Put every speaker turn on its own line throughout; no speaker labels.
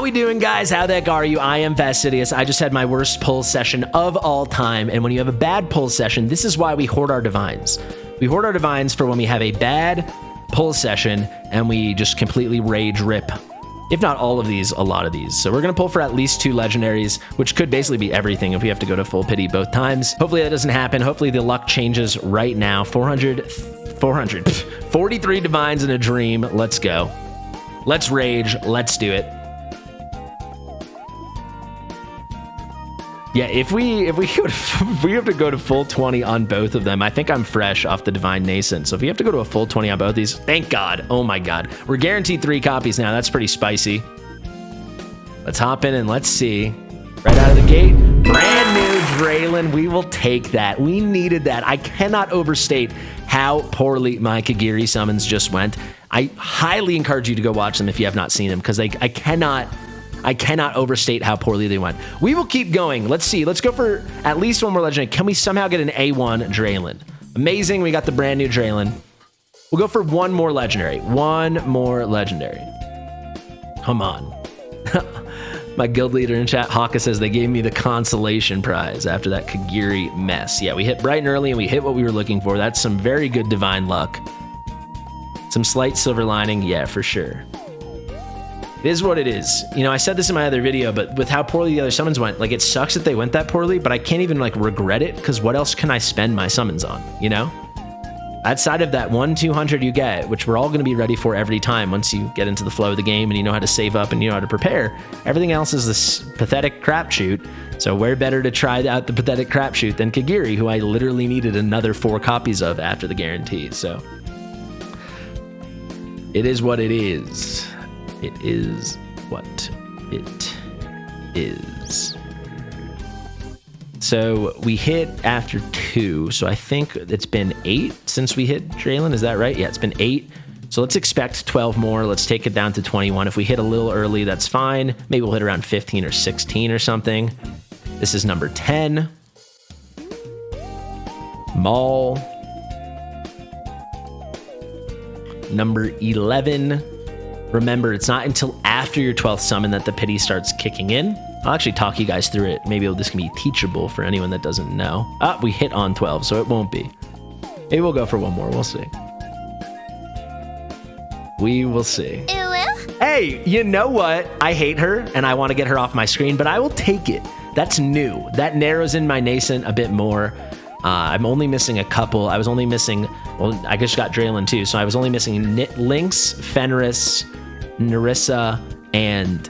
How we doing, guys? How the heck are you? I am Fastidious. I just had my worst pull session of all time, and when you have a bad pull session, this is why we hoard our divines. We hoard our divines for when we have a bad pull session, and we just completely rage rip, if not all of these, a lot of these. So we're going to pull for at least 2 legendaries, which could basically be everything if we have to go to full pity both times. Hopefully that doesn't happen. Hopefully the luck changes right now. 43 divines in a dream. Let's go. Let's rage. Let's do it. Yeah, if we have to go to full 20 on both of them, I think I'm fresh off the Divine Nascent. So if we have to go to a full 20 on both of these, thank God. Oh my God. We're guaranteed 3 copies now. That's pretty spicy. Let's hop in and let's see. Right out of the gate, brand new Draylon. We will take that. We needed that. I cannot overstate how poorly my Kagiri summons just went. I highly encourage you to go watch them if you have not seen them, because I cannot overstate how poorly they went. We will keep going. Let's see. Let's go for at least one more legendary. Can we somehow get an A1 Draylon? Amazing. We got the brand new Draylon. We'll go for one more legendary. One more legendary. Come on. My guild leader in chat, Haka, says they gave me the consolation prize after that Kagiri mess. Yeah, we hit bright and early and we hit what we were looking for. That's some very good divine luck. Some slight silver lining. Yeah, for sure. It is what it is. You know, I said this in my other video, but with how poorly the other summons went, like, it sucks that they went that poorly, but I can't even, like, regret it, because what else can I spend my summons on, you know? Outside of that 1-200 you get, which we're all going to be ready for every time once you get into the flow of the game and you know how to save up and you know how to prepare, everything else is this pathetic crapshoot. So where better to try out the pathetic crapshoot than Kagiri, who I literally needed another 4 copies of after the guarantee. So it is what it is. It is what it is. So we hit after 2. So I think it's been 8 since we hit Draylon. Is that right? Yeah, it's been 8. So let's expect 12 more. Let's take it down to 21. If we hit a little early, that's fine. Maybe we'll hit around 15 or 16 or something. This is number 10. Maul. Number 11. Remember, it's not until after your 12th summon that the pity starts kicking in. I'll actually talk you guys through it. Maybe this can be teachable for anyone that doesn't know. We hit on 12, so it won't be. Maybe we'll go for one more. We'll see. We will see. Hey, you know what? I hate her, and I want to get her off my screen, but I will take it. That's new. That narrows in my Nascent a bit more. I'm only missing a couple. I was only missing... Well, I just got Draylon too, so I was only missing Lynx, Fenris, Nerissa, and,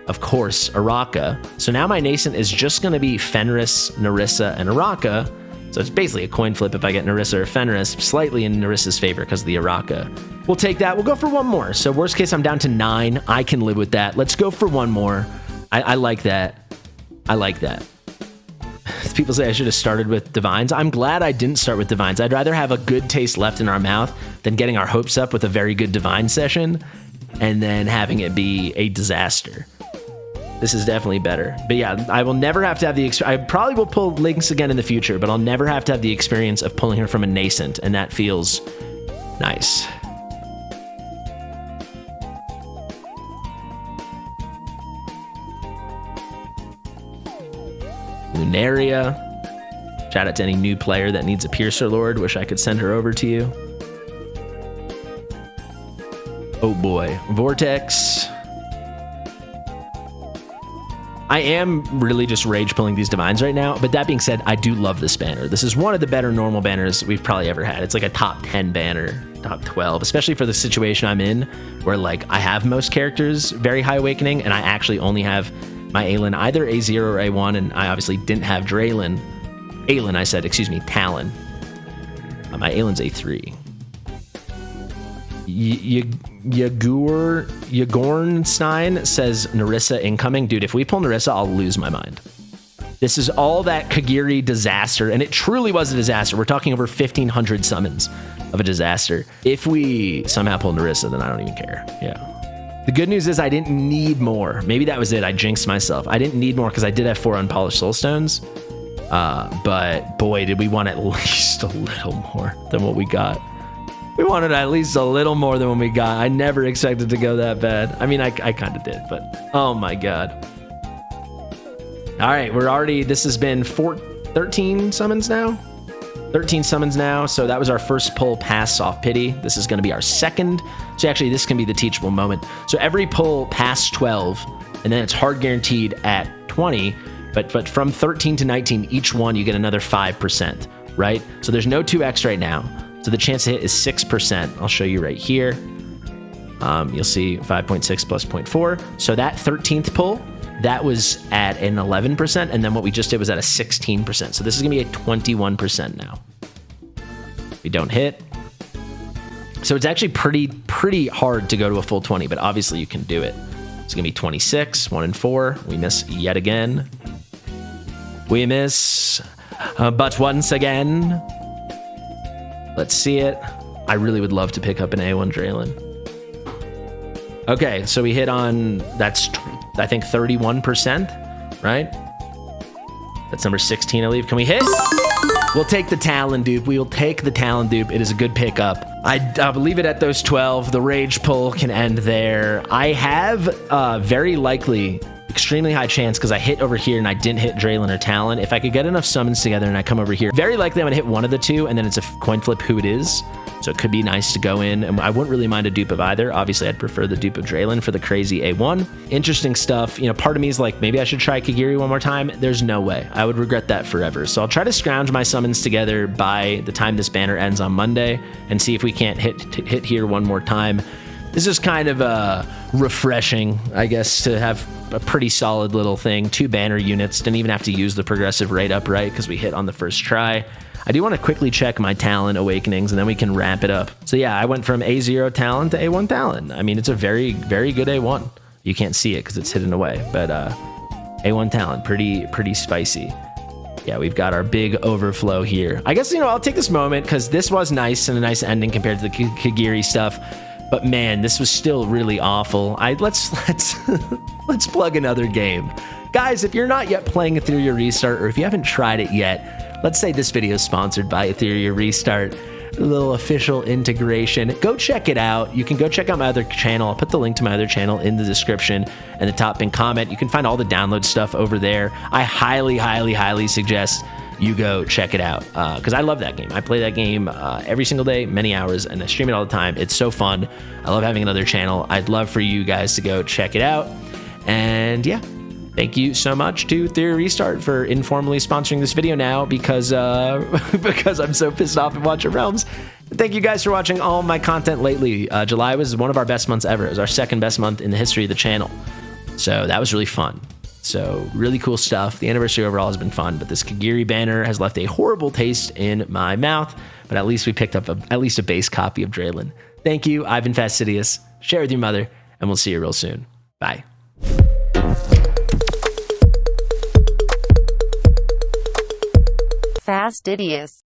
of course, Araka. So now my Nascent is just going to be Fenris, Nerissa, and Araka. So it's basically a coin flip if I get Nerissa or Fenris, slightly in Nerissa's favor because of the Araka. We'll take that. We'll go for one more. So worst case, I'm down to 9. I can live with that. Let's go for one more. I like that. I like that. People say I should have started with divines. I'm glad I didn't start with divines. I'd rather have a good taste left in our mouth than getting our hopes up with a very good divine session and then having it be a disaster. This is definitely better. But yeah, I will never have to have the... I probably will pull Lynx again in the future, but I'll never have to have the experience of pulling her from a Nascent, and that feels nice. Lunaria. Shout out to any new player that needs a Piercer Lord. Wish I could send her over to you. Oh boy. Vortex. I am really just rage pulling these divines right now, but that being said, I do love this banner. This is one of the better normal banners we've probably ever had. It's like a top 10 banner, top 12, especially for the situation I'm in, where, like, I have most characters very high awakening, and I actually only have my Aelin either A0 or A1, and I obviously didn't have Draylon. Aelin, I said, excuse me, Talon. My Aelin's A3. Yagornstein says Nerissa incoming. Dude, if we pull Nerissa, I'll lose my mind. This is all that Kagiri disaster, and it truly was a disaster. We're talking over 1,500 summons of a disaster. If we somehow pull Nerissa, then I don't even care. Yeah. The good news is I didn't need more. Maybe that was it. I jinxed myself. I didn't need more because I did have 4 unpolished soul stones. But boy, did we want at least a little more than what we got. We wanted at least a little more than what we got. I never expected to go that bad. I mean, I kind of did, but oh my God. All right, this has been 13 summons now. 13 summons now, so that was our first pull past Soft Pity. This is going to be our second. So actually, this can be the teachable moment. So every pull past 12, and then it's hard guaranteed at 20, but from 13 to 19, each one you get another 5%, right? So there's no 2x right now. So the chance to hit is 6%. I'll show you right here. You'll see 5.6 plus 0.4. So that 13th pull, that was at an 11%, and then what we just did was at a 16%. So this is gonna be a 21% now. We don't hit. So it's actually pretty hard to go to a full 20, but obviously you can do it. It's gonna be 26, 1 and 4. We miss yet again. We miss, but once again. Let's see it. I really would love to pick up an A1 Draylen. Okay, so we hit on, that's, I think, 31%, right? That's number 16, I believe. Can we hit? We'll take the Talon Dupe. We will take the Talon Dupe. It is a good pickup. I'll leave it at those 12. The Rage Pull can end there. I have very likely, extremely high chance, because I hit over here and I didn't hit Draylen or Talon. If I could get enough summons together and I come over here, very likely I'm going to hit one of the two, and then it's a coin flip who it is. So it could be nice to go in, and I wouldn't really mind a dupe of either. Obviously, I'd prefer the dupe of Draylen for the crazy A1. Interesting stuff. You know, part of me is like, maybe I should try Kagiri one more time. There's no way. I would regret that forever. So I'll try to scrounge my summons together by the time this banner ends on Monday and see if we can't hit here one more time. This is kind of refreshing, I guess, to have a pretty solid little thing. 2 banner units. Didn't even have to use the progressive rate upright because we hit on the first try. I do want to quickly check my Talon awakenings, and then we can wrap it up. So yeah, I went from A0 Talon to A1 Talon. I mean, it's a very, very good A1. You can't see it because it's hidden away, but A1 Talon, pretty spicy. Yeah, we've got our big overflow here. I guess, you know, I'll take this moment because this was nice and a nice ending compared to the Kagiri stuff. But man, this was still really awful. Let's plug another game. Guys, if you're not yet playing Ethereal Restart, or if you haven't tried it yet, let's say this video is sponsored by Ethereal Restart, a little official integration. Go check it out. You can go check out my other channel. I'll put the link to my other channel in the description and the top pinned comment. You can find all the download stuff over there. I highly suggest you go check it out because I love that game. I play that game every single day, many hours, and I stream it all the time. It's so fun. I love having another channel. I'd love for you guys to go check it out. And yeah, thank you so much to Ethereal Restart for informally sponsoring this video now because I'm so pissed off at Watcher Realms. Thank you guys for watching all my content lately. July was one of our best months ever. It was our second best month in the history of the channel. So that was really fun. So really cool stuff. The anniversary overall has been fun, but this Kagiri banner has left a horrible taste in my mouth. But at least we picked up at least a base copy of Draylen. Thank you. I've been Fastidious. Share with your mother, and we'll see you real soon. Bye.
Fastidious.